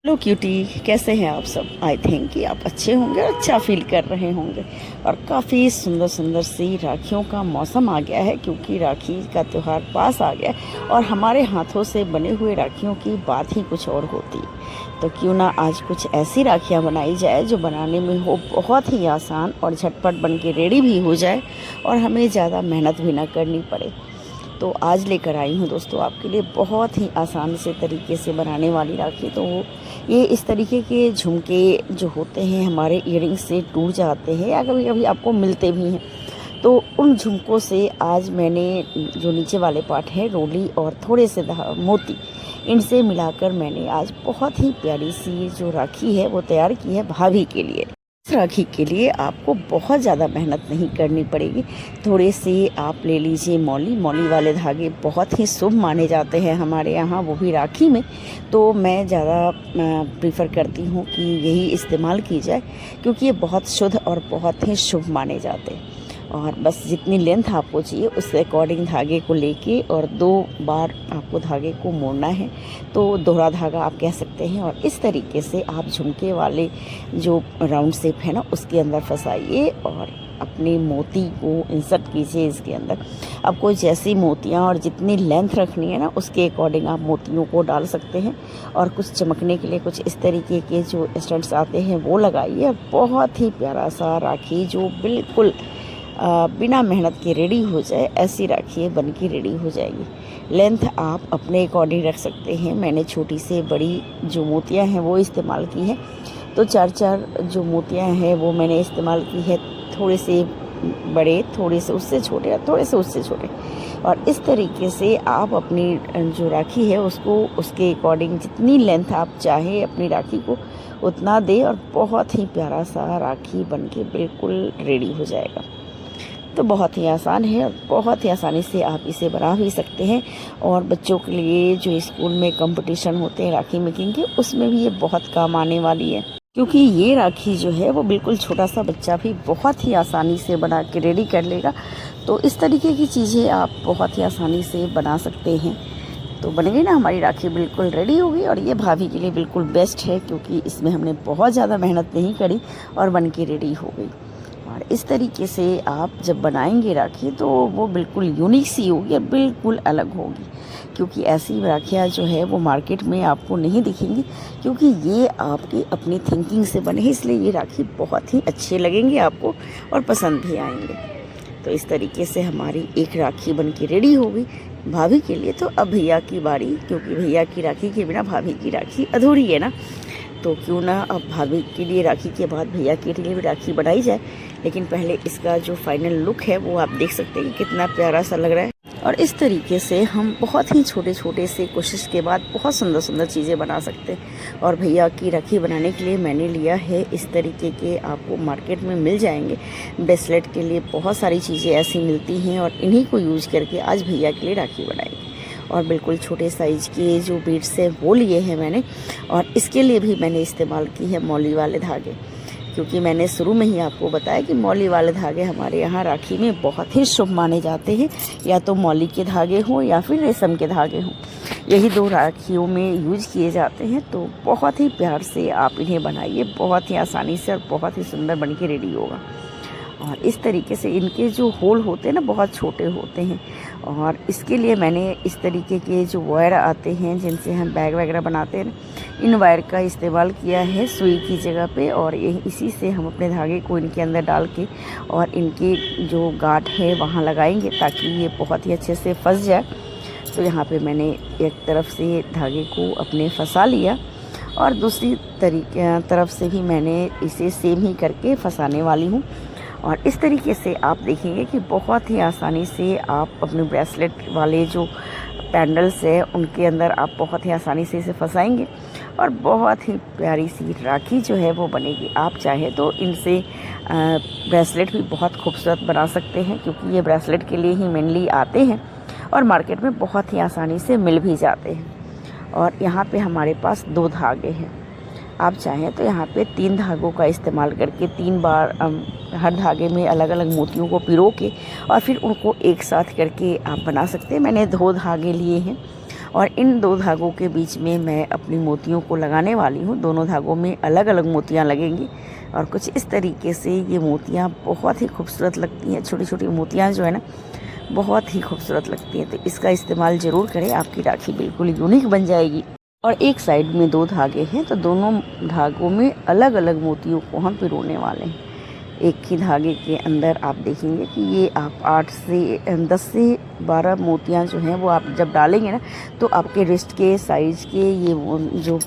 Hello cutie, कैसे हैं आप सब। आई थिंक कि आप अच्छे होंगे और अच्छा फील कर रहे होंगे। और काफ़ी सुंदर सुंदर सी राखियों का मौसम आ गया है, क्योंकि राखी का त्यौहार पास आ गया है और हमारे हाथों से बने हुए राखियों की बात ही कुछ और होती है। तो क्यों ना आज कुछ ऐसी राखियाँ बनाई जाए जो बनाने में हो बहुत ही आसान और झटपट बन के रेडी भी हो जाए और हमें ज़्यादा मेहनत भी ना करनी पड़े। तो आज लेकर आई हूँ दोस्तों आपके लिए बहुत ही आसान से तरीके से बनाने वाली राखी। तो ये इस तरीके के झुमके जो होते हैं हमारे इयररिंग्स से टूट जाते हैं या कभी कभी आपको मिलते भी हैं, तो उन झुमकों से आज मैंने जो नीचे वाले पार्ट है रोली और थोड़े से मोती, इनसे मिलाकर मैंने आज बहुत ही प्यारी सी जो राखी है वो तैयार की है भाभी के लिए। इस राखी के लिए आपको बहुत ज़्यादा मेहनत नहीं करनी पड़ेगी। थोड़े से आप ले लीजिए मौली। मौली वाले धागे बहुत ही शुभ माने जाते हैं हमारे यहाँ, वो भी राखी में। तो मैं ज़्यादा प्रीफर करती हूँ कि यही इस्तेमाल की जाए, क्योंकि ये बहुत शुद्ध और बहुत ही शुभ माने जाते हैं। और बस जितनी लेंथ आपको चाहिए उसके अकॉर्डिंग धागे को लेके और 2 बार आपको धागे को मोड़ना है, तो दोहरा धागा आप कह सकते हैं। और इस तरीके से आप झुमके वाले जो राउंड शेप है ना उसके अंदर फंसाइए और अपने मोती को इंसर्ट कीजिए इसके अंदर। आपको जैसी मोतियाँ और जितनी लेंथ रखनी है ना उसके अकॉर्डिंग आप मोतियों को डाल सकते हैं। और कुछ चमकने के लिए कुछ इस तरीके के जो स्टड्स आते हैं वो लगाइए। और बहुत ही प्यारा सा राखी जो बिल्कुल बिना मेहनत के रेडी हो जाए, ऐसी राखी बन के रेडी हो जाएगी। लेंथ आप अपने अकॉर्डिंग रख सकते हैं। मैंने छोटी से बड़ी जो मोतियां हैं वो इस्तेमाल की है, तो 4-4 जो मोतियां हैं वो मैंने इस्तेमाल की है। थोड़े से बड़े, थोड़े से उससे छोटे और थोड़े से उससे छोटे। और इस तरीके से आप अपनी जो राखी है उसको उसके अकॉर्डिंग जितनी लेंथ आप चाहें अपनी राखी को उतना दे और बहुत ही प्यारा सा राखी बन के बिल्कुल रेडी हो जाएगा। तो बहुत ही आसान है और बहुत ही आसानी से आप इसे बना भी सकते हैं। और बच्चों के लिए जो स्कूल में कंपटीशन होते हैं राखी मेकिंग के, उसमें भी ये बहुत काम आने वाली है, क्योंकि ये राखी जो है वो बिल्कुल छोटा सा बच्चा भी बहुत ही आसानी से बना के रेडी कर लेगा। तो इस तरीके की चीज़ें आप बहुत ही आसानी से बना सकते हैं। तो बन गई ना हमारी राखी, बिल्कुल रेडी हो गई। और ये भाभी के लिए बिल्कुल बेस्ट है, क्योंकि इसमें हमने बहुत ज़्यादा मेहनत नहीं करी और बन के रेडी हो गई। और इस तरीके से आप जब बनाएंगे राखी तो वो बिल्कुल यूनिक सी होगी और बिल्कुल अलग होगी, क्योंकि ऐसी राखियाँ जो है वो मार्केट में आपको नहीं दिखेंगी, क्योंकि ये आपकी अपनी थिंकिंग से बने हैं। इसलिए ये राखी बहुत ही अच्छे लगेंगे आपको और पसंद भी आएंगे। तो इस तरीके से हमारी एक राखी बन के रेडी हो गई भाभी के लिए। तो अब भैया की बारी, क्योंकि भैया की राखी के बिना भाभी की राखी अधूरी है ना। तो क्यों ना अब भाभी के लिए राखी के बाद भैया के लिए भी राखी बनाई जाए। लेकिन पहले इसका जो फाइनल लुक है वो आप देख सकते हैं कि कितना प्यारा सा लग रहा है। और इस तरीके से हम बहुत ही छोटे छोटे से कोशिश के बाद बहुत सुंदर सुंदर चीज़ें बना सकते हैं। और भैया की राखी बनाने के लिए मैंने लिया है इस तरीके के, आपको मार्केट में मिल जाएंगे ब्रेसलेट के लिए बहुत सारी चीज़ें ऐसी मिलती हैं। और इन्हीं को यूज करके आज भैया के लिए राखी बनाएंगे। और बिल्कुल छोटे साइज़ के जो बीड्स हैं वो लिए हैं मैंने। और इसके लिए भी मैंने इस्तेमाल की है मौली वाले धागे, क्योंकि मैंने शुरू में ही आपको बताया कि मौली वाले धागे हमारे यहाँ राखी में बहुत ही शुभ माने जाते हैं। या तो मौली के धागे हों या फिर रेशम के धागे हों, यही 2 राखियों में यूज किए जाते हैं। तो बहुत ही प्यार से आप इन्हें बनाइए, बहुत ही आसानी से और बहुत ही सुंदर बन के रेडी होगा। और इस तरीके से इनके जो होल होते हैं ना बहुत छोटे होते हैं। और इसके लिए मैंने इस तरीके के जो वायर आते हैं जिनसे हम बैग वगैरह बनाते हैं, इन वायर का इस्तेमाल किया है सुई की जगह पे। और इसी से हम अपने धागे को इनके अंदर डाल के और इनके जो गांठ है वहाँ लगाएंगे, ताकि ये बहुत ही अच्छे से फंस जाए। तो यहाँ पे मैंने एक तरफ से धागे को अपने फंसा लिया और दूसरी तरफ से भी मैंने इसे सेम ही करके फंसाने वाली हूँ। और इस तरीके से आप देखेंगे कि बहुत ही आसानी से आप अपने ब्रेसलेट वाले जो पैंडल्स है उनके अंदर आप बहुत ही आसानी से इसे फंसाएंगे और बहुत ही प्यारी सी राखी जो है वो बनेगी। आप चाहे तो इनसे ब्रेसलेट भी बहुत खूबसूरत बना सकते हैं, क्योंकि ये ब्रेसलेट के लिए ही मेनली आते हैं और मार्केट में बहुत ही आसानी से मिल भी जाते हैं। और यहाँ पे हमारे पास 2 धागे हैं। आप चाहें तो यहाँ पे 3 धागों का इस्तेमाल करके 3 बार हर धागे में अलग अलग मोतियों को पिरो के और फिर उनको एक साथ करके आप बना सकते हैं। मैंने 2 धागे लिए हैं और इन 2 धागों के बीच में मैं अपनी मोतियों को लगाने वाली हूँ। दोनों धागों में अलग अलग मोतियाँ लगेंगी और कुछ इस तरीके से ये मोतियाँ बहुत ही खूबसूरत लगती हैं। छोटी छोटी मोतियाँ जो है ना बहुत ही खूबसूरत लगती हैं, तो इसका इस्तेमाल ज़रूर करें, आपकी राखी बिल्कुल यूनिक बन जाएगी। और एक साइड में 2 धागे हैं, तो दोनों धागों में अलग अलग मोतियों को हम पिरोने वाले हैं। एक ही धागे के अंदर आप देखेंगे कि ये आप 10 से 12 मोतियाँ जो हैं वो आप जब डालेंगे ना, तो आपके रिस्ट के साइज़ के ये वो जो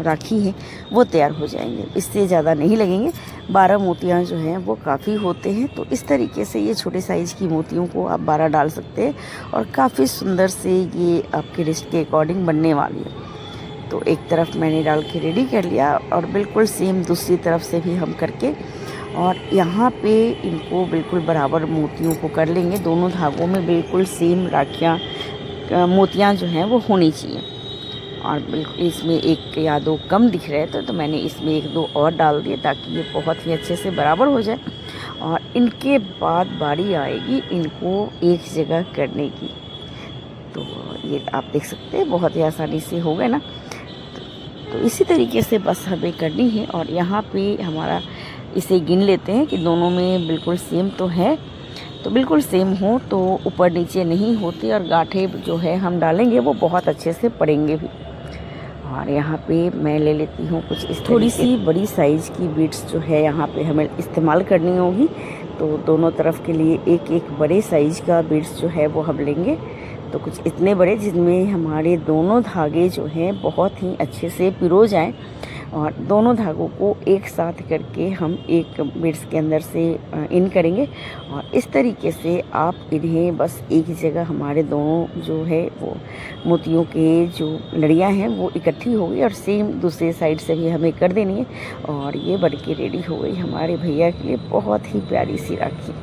राखी है वो तैयार हो जाएंगे। इससे ज़्यादा नहीं लगेंगे। 12 मोतियाँ जो हैं वो काफ़ी होते हैं, तो इस तरीके से ये छोटे साइज़ की मोतियों को आप 12 डाल सकते हैं और काफ़ी सुंदर से ये आपके रिस्ट के अकॉर्डिंग बनने वाली है। तो एक तरफ मैंने डाल के रेडी कर लिया और बिल्कुल सेम दूसरी तरफ से भी हम करके और यहाँ पे इनको बिल्कुल बराबर मोतियों को कर लेंगे। दोनों धागों में बिल्कुल सेम राखियाँ मोतियाँ जो हैं वो होनी चाहिए। और बिल्कुल इसमें 1 या 2 कम दिख रहे थे, तो मैंने इसमें 1-2 और डाल दिए ताकि ये बहुत ही अच्छे से बराबर हो जाए। और इनके बाद बारी आएगी इनको एक जगह करने की। तो ये आप देख सकते हैं बहुत ही आसानी से हो गए ना। तो इसी तरीके से बस हमें करनी है। और यहाँ पे हमारा इसे गिन लेते हैं कि दोनों में बिल्कुल सेम तो है, तो बिल्कुल सेम हो तो ऊपर नीचे नहीं होती और गांठे जो है हम डालेंगे वो बहुत अच्छे से पड़ेंगे भी। और यहाँ पे मैं ले लेती हूँ कुछ इस थोड़ी सी बड़ी साइज़ की बीड्स जो है यहाँ पे हमें इस्तेमाल करनी होगी। तो दोनों तरफ के लिए एक बड़े साइज़ का बीड्स जो है वो हम लेंगे। तो कुछ इतने बड़े जिनमें हमारे दोनों धागे जो हैं बहुत ही अच्छे से पिरो जाएं और दोनों धागों को एक साथ करके हम एक बीड्स के अंदर से इन करेंगे। और इस तरीके से आप इन्हें बस एक जगह हमारे दोनों जो है वो मोतियों के जो लड़ियाँ हैं वो इकट्ठी हो गई और सेम दूसरे साइड से भी हमें कर देनी है। और ये बन के रेडी हो गई हमारे भैया के लिए बहुत ही प्यारी सी राखी।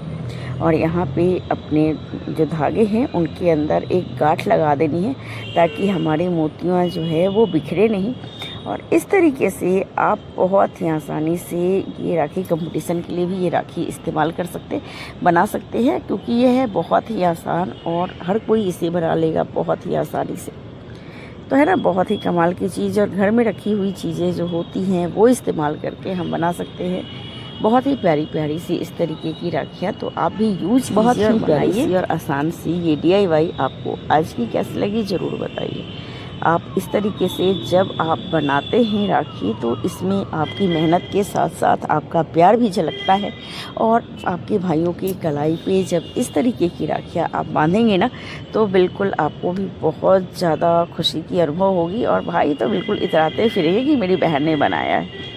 और यहाँ पे अपने जो धागे हैं उनके अंदर एक गांठ लगा देनी है ताकि हमारी मोतियाँ जो है वो बिखरे नहीं। और इस तरीके से आप बहुत ही आसानी से ये राखी कंपटीशन के लिए भी ये राखी इस्तेमाल कर सकते बना सकते हैं, क्योंकि ये है बहुत ही आसान और हर कोई इसे बना लेगा बहुत ही आसानी से। तो है ना बहुत ही कमाल की चीज़। और घर में रखी हुई चीज़ें जो होती हैं वो इस्तेमाल करके हम बना सकते हैं बहुत ही प्यारी प्यारी सी इस तरीके की राखियाँ। तो आप भी यूज बहुत ही प्यारी सी और आसान सी ये DIY आपको आज की कैसी लगी ज़रूर बताइए। आप इस तरीके से जब आप बनाते हैं राखी तो इसमें आपकी मेहनत के साथ साथ आपका प्यार भी झलकता है। और आपके भाइयों की कलाई पे जब इस तरीके की राखियाँ आप बांधेंगे ना तो बिल्कुल आपको भी बहुत ज़्यादा खुशी की अनुभव होगी और भाई तो बिल्कुल इतराते फिरेंगे कि मेरी बहन ने बनाया है।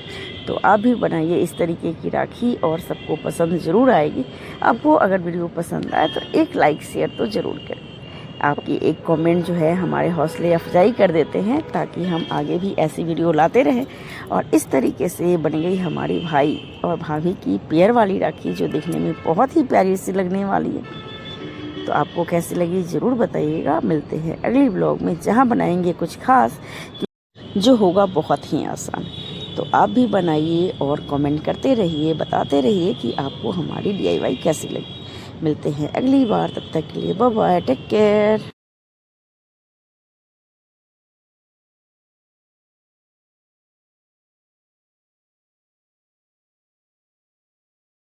तो आप भी बनाइए इस तरीके की राखी और सबको पसंद ज़रूर आएगी। आपको अगर वीडियो पसंद आए तो एक लाइक शेयर तो ज़रूर करें। आपकी एक कमेंट जो है हमारे हौसले अफजाई कर देते हैं ताकि हम आगे भी ऐसी वीडियो लाते रहें। और इस तरीके से बन गई हमारी भाई और भाभी की पेयर वाली राखी जो देखने में बहुत ही प्यारी सी लगने वाली है। तो आपको कैसी लगी ज़रूर बताइएगा। मिलते हैं अगली ब्लॉग में जहाँ बनाएंगे कुछ खास जो होगा बहुत ही आसान। तो आप भी बनाइए और कमेंट करते रहिए, बताते रहिए कि आपको हमारी DIY कैसी लगी। मिलते हैं अगली बार, तब तक के लिए बाय बाय, टेक केयर।